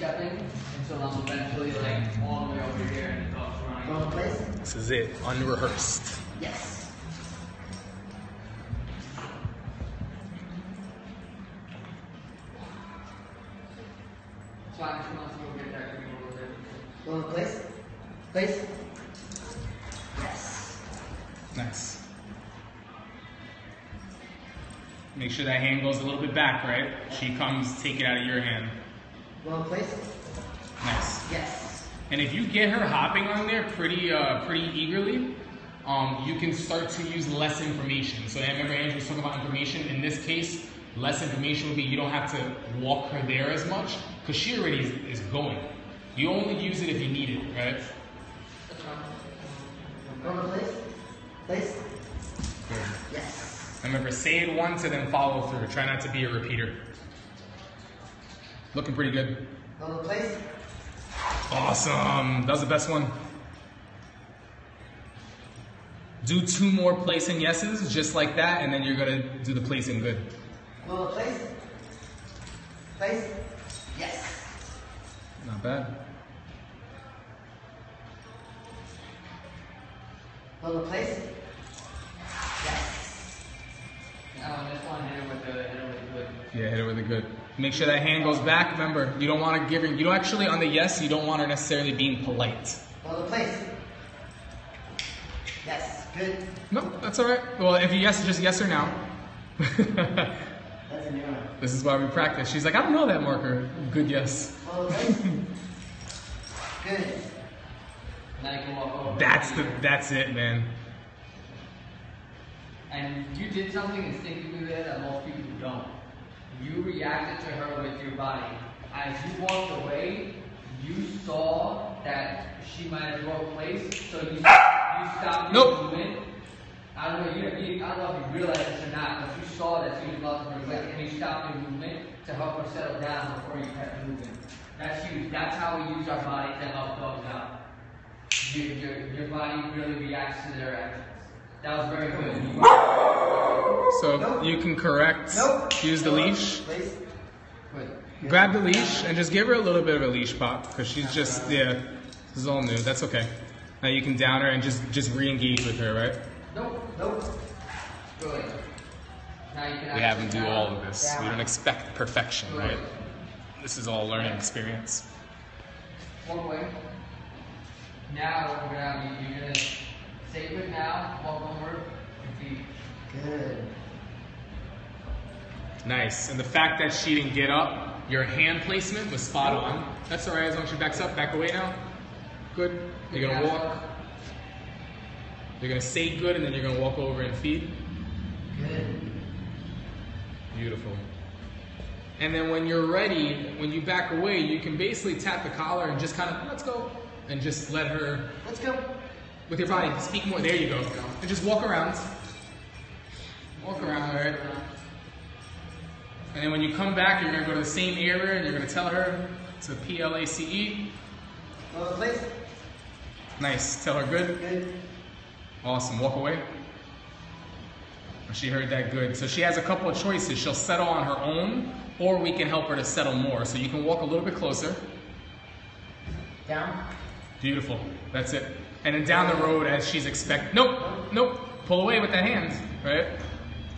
stepping until I'm eventually like all the way over here and the dog's running. Place. This is it, unrehearsed. Yes. So I'm just going to go get that green a little bit. Go in place. Place. Yes. Nice. Make sure that hand goes a little bit back, right? She comes, take it out of your hand. Go in place. Nice. Yes. And if you get her hopping on there pretty eagerly, you can start to use less information. So I remember Andrew was talking about information. In this case, less information would be you don't have to walk her there as much because she already is going. You only use it if you need it, right? Go in place. Place. Good. Yes. Remember, say it once and then follow through. Try not to be a repeater. Looking pretty good. Go in place. Awesome. That was the best one. Do 2 more placing yeses, just like that, and then you're going to do the placing good. Go in place. Place. Yes. Not bad. Go in place. Yes. This one hit it with the good. Yeah, hit it with a good. Make sure that hand goes back. Remember, you don't want to give her, you don't actually, on the yes, you don't want her necessarily being polite. Go in place. Yes. Good. No, that's all right. Well, if you yes, just yes or no. That's a new one. This is why we practice. She's like, I don't know that marker. Good yes. Go in place. Good. Now you can walk over. That's it, man. And you did something instinctively there that most people don't. You reacted to her with your body. As you walked away, you saw that she might have broke place, so you stopped the movement. I don't know if you realize this or not, but you saw that she was about to break place, and you stopped the movement to help her settle down before you kept moving. That's huge. That's how we use our body to help dogs out. Your body really reacts to their actions. That was very good. So you can correct, use the leash, Place. grab the leash, and just give her a little bit of a leash pop, because she's just, this is all new, that's okay. Now you can down her and just re-engage with her, right? Nope. Good. Now you can We have them do down. all of this. We don't expect perfection, right? This is all a learning experience. One way. Now you're gonna stay good now, walk over, repeat. Good. Nice. And the fact that she didn't get up, your hand placement was spot on. That's all right, as long as she backs up, back away now. Good. You're gonna walk. You're gonna say good, and then you're gonna walk over and feed. Good. Beautiful. And then when you're ready, when you back away, you can basically tap the collar and just kind of, let's go. And just let her, Let's go. with your body, speak more. There you go. And just walk around. Walk around, all right? And then when you come back, you're going to go to the same area and you're going to tell her to PLACE. Go in place. Nice. Tell her good. Good. Awesome. Walk away. She heard that good. So she has a couple of choices. She'll settle on her own, or we can help her to settle more. So you can walk a little bit closer. Down. Beautiful. That's it. And then down the road as she's expecting. Nope. Pull away with that hand, right?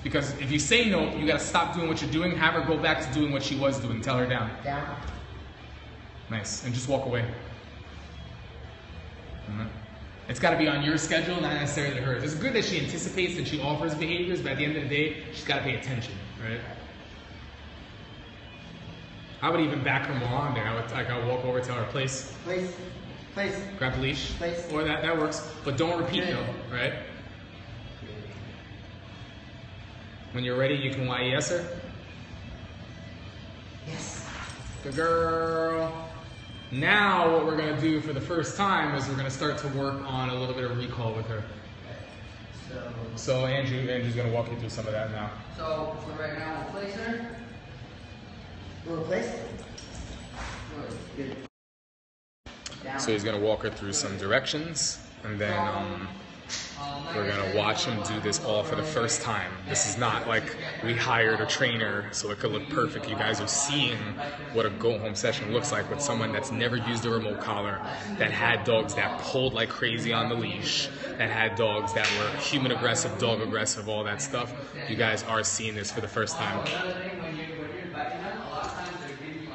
Because if you say no, you got to stop doing what you're doing. Have her go back to doing what she was doing. Tell her down. Down. Nice. And just walk away. It's got to be on your schedule, not necessarily hers. It's good that she anticipates and she offers behaviors, but at the end of the day, she's got to pay attention, right? I would even back her more on there. I would walk over, tell her place. Place. Place. Grab the leash. Place. Or that works. But don't repeat though, right? When you're ready, you can YES her. Yes. Good girl. Now what we're going to do for the first time is we're going to start to work on a little bit of recall with her. So Andrew's going to walk you through some of that now. So for right now, we'll place her. Go in place. Good. Down. So he's going to walk her through some directions, and then We're gonna watch him do this all for the first time. This is not like we hired a trainer so it could look perfect. You guys are seeing what a go-home session looks like with someone that's never used a remote collar, that had dogs that pulled like crazy on the leash, that had dogs that were human aggressive, dog aggressive, all that stuff. You guys are seeing this for the first time. Another thing, when you're vetting them, a lot of times they're giving you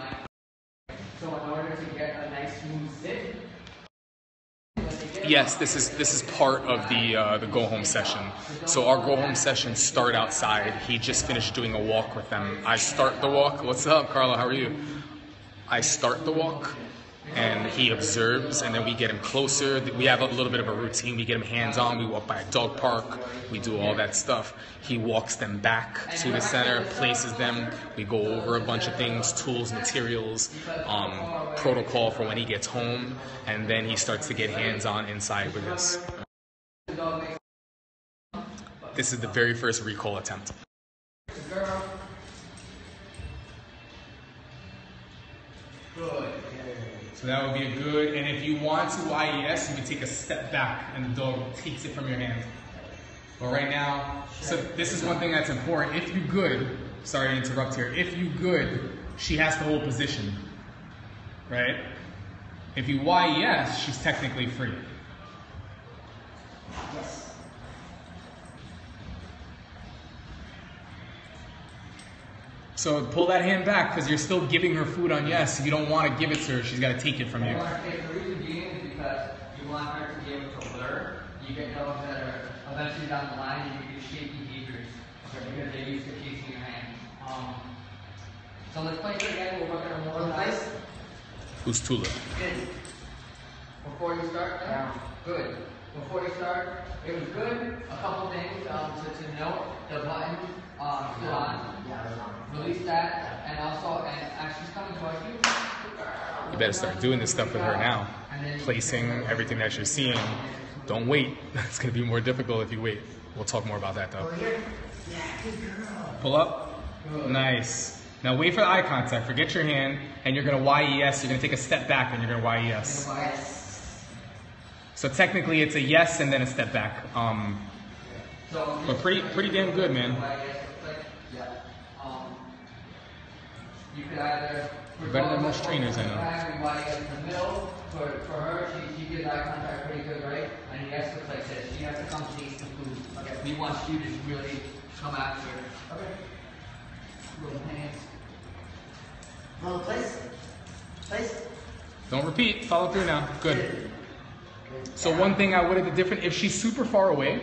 so in order to get a nice smooth sit. Yes, this is part of the go home session. So our go home sessions start outside. He just finished doing a walk with them. I start the walk. What's up, Carla? How are you? I start the walk, and he observes, and then we get him closer. We have a little bit of a routine. We get him hands-on. We walk by a dog park. We do all that stuff. He walks them back to the center, places them. We go over a bunch of things, tools, materials, protocol for when he gets home, and then he starts to get hands-on inside with this. This is the very first recall attempt. Good. So that would be a good, and if you want to IES, you can take a step back and the dog takes it from your hand. But right now, so this is one thing that's important. If you good, sorry to interrupt here, if you good, she has to hold position, right? If you YES, she's technically free. Yes. So pull that hand back because you're still giving her food on yes. If you don't want to give it to her, she's got to take it from you. The reason being is because you want her to be able to learn. You get dogs that are eventually down the line and you get shaky behaviors because they're used to chasing your hand. So let's place it again. We're working on more One place. Who's Tula? Good. Before you start, good. Before you start, it was good. A couple things to note. The button still on. Yeah, it was on. Release that, and also, and as she's coming towards you, You better start doing this stuff with her now. Placing everything that you're seeing. Don't wait. It's going to be more difficult if you wait. We'll talk more about that though. Over here. Yeah, good girl. Pull up. Nice. Now wait for the eye contact. Forget your hand, and you're going to YES. You're going to take a step back, and you're going to YES. Yes. So technically, it's a yes and then a step back. But pretty damn good, man. You could either Better than most trainers I know. in the middle for her, she gives eye contact pretty good, right? And yes, looks like this. She has to come chase the food. Okay, we want you to really come after her. Okay. Little hands. Well, place. Place. Don't repeat. Follow through now. Good. So one thing I would have done different, if she's super far away,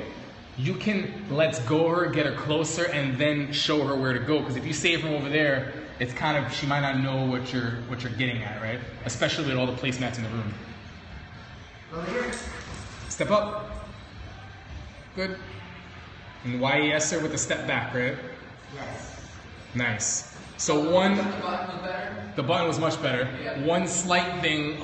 you can let's go her, get her closer, and then show her where to go. Because if you save from over there, it's kind of, she might not know what you're getting at, right? Especially with all the placemats in the room. Over here. Step up. Good. And YES her with a step back, right? Yes. Nice. So one, The button was better. the button was much better. One slight thing,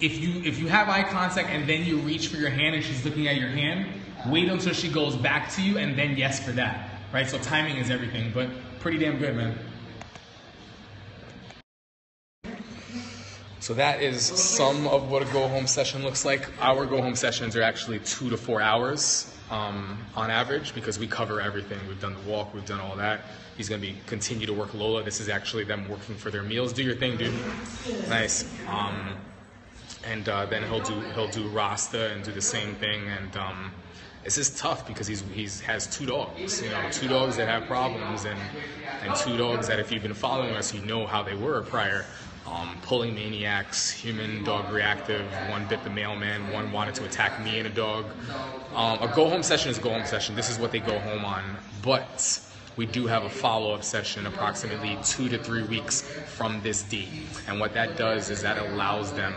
if you have eye contact and then you reach for your hand and she's looking at your hand, wait until she goes back to you and then yes for that, right? So timing is everything, but pretty damn good, man. So that is some of what a go-home session looks like. Our go-home sessions are actually 2 to 4 hours on average because we cover everything. We've done the walk, we've done all that. He's going to continue to work Lola. This is actually them working for their meals. Do your thing, dude. Nice. And then he'll do Rasta and do the same thing. And this is tough because he has 2 dogs. You know, 2 dogs that have problems and 2 dogs that if you've been following us, you know how they were prior. Pulling maniacs, human dog reactive. One bit the mailman. One wanted to attack me and a dog. A go-home session is a go-home session. This is what they go home on. But we do have a follow-up session approximately 2 to 3 weeks from this date. And what that does is that allows them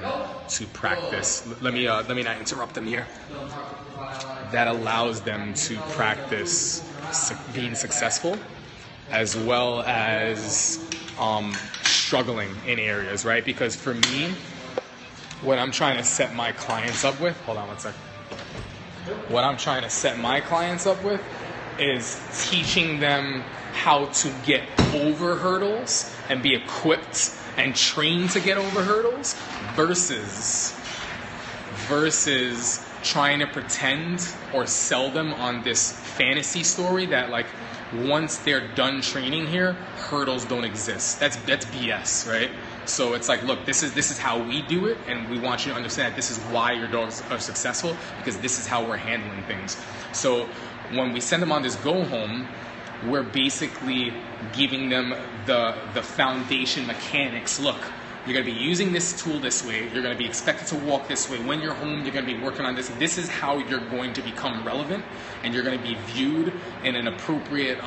to practice. Let me not interrupt them here. That allows them to practice being successful as well as struggling in areas, right? Because for me, what I'm trying to set my clients up with, hold on one second. What I'm trying to set my clients up with is teaching them how to get over hurdles and be equipped and trained to get over hurdles versus trying to pretend or sell them on this fantasy story that like once they're done training here, hurdles don't exist. That's BS, right? So it's like, look, this is how we do it, and we want you to understand that this is why your dogs are successful, because this is how we're handling things. So when we send them on this go home, we're basically giving them the foundation mechanics. Look, you're going to be using this tool this way. You're going to be expected to walk this way. When you're home, you're going to be working on this. This is how you're going to become relevant, and you're going to be viewed in an appropriate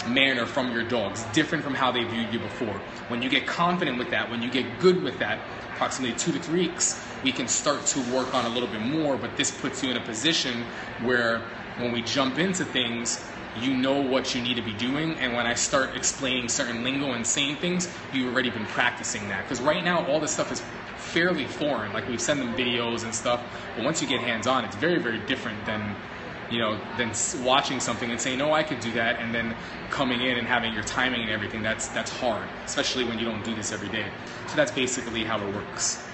manner from your dogs, different from how they viewed you before. When you get confident with that, when you get good with that, approximately 2 to 3 weeks, we can start to work on a little bit more, but this puts you in a position where when we jump into things, you know what you need to be doing, and when I start explaining certain lingo and saying things, you've already been practicing that. Because right now, all this stuff is fairly foreign. Like, we send them videos and stuff, but once you get hands-on, it's very, very different than watching something and saying, no, I could do that, and then coming in and having your timing and everything. That's hard, especially when you don't do this every day. So that's basically how it works.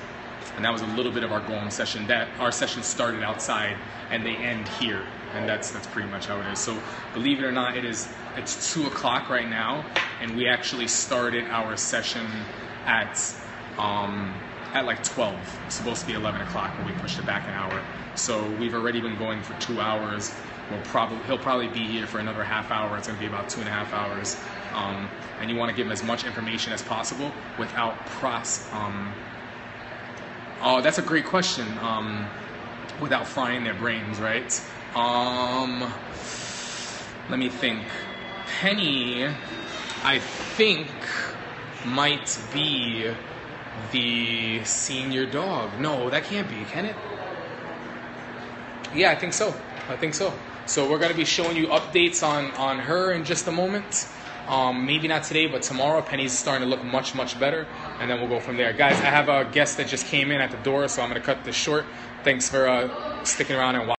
And that was a little bit of our go-home session. That our session started outside and they end here, and that's pretty much how it is. So believe it or not, it's 2 o'clock right now, and we actually started our session at like 12. It's supposed to be 11 o'clock, but we pushed it back an hour. So we've already been going for 2 hours. He'll probably be here for another half hour. It's going to be about 2.5 hours. And you want to give him as much information as possible without oh, that's a great question. Without frying their brains, right? Let me think. Penny, I think, might be the senior dog. No, that can't be, can it? Yeah, I think so. So we're going to be showing you updates on her in just a moment. Maybe not today, but tomorrow. Penny's starting to look much, much better, and then we'll go from there. Guys, I have a guest that just came in at the door, so I'm going to cut this short. Thanks for sticking around and watching.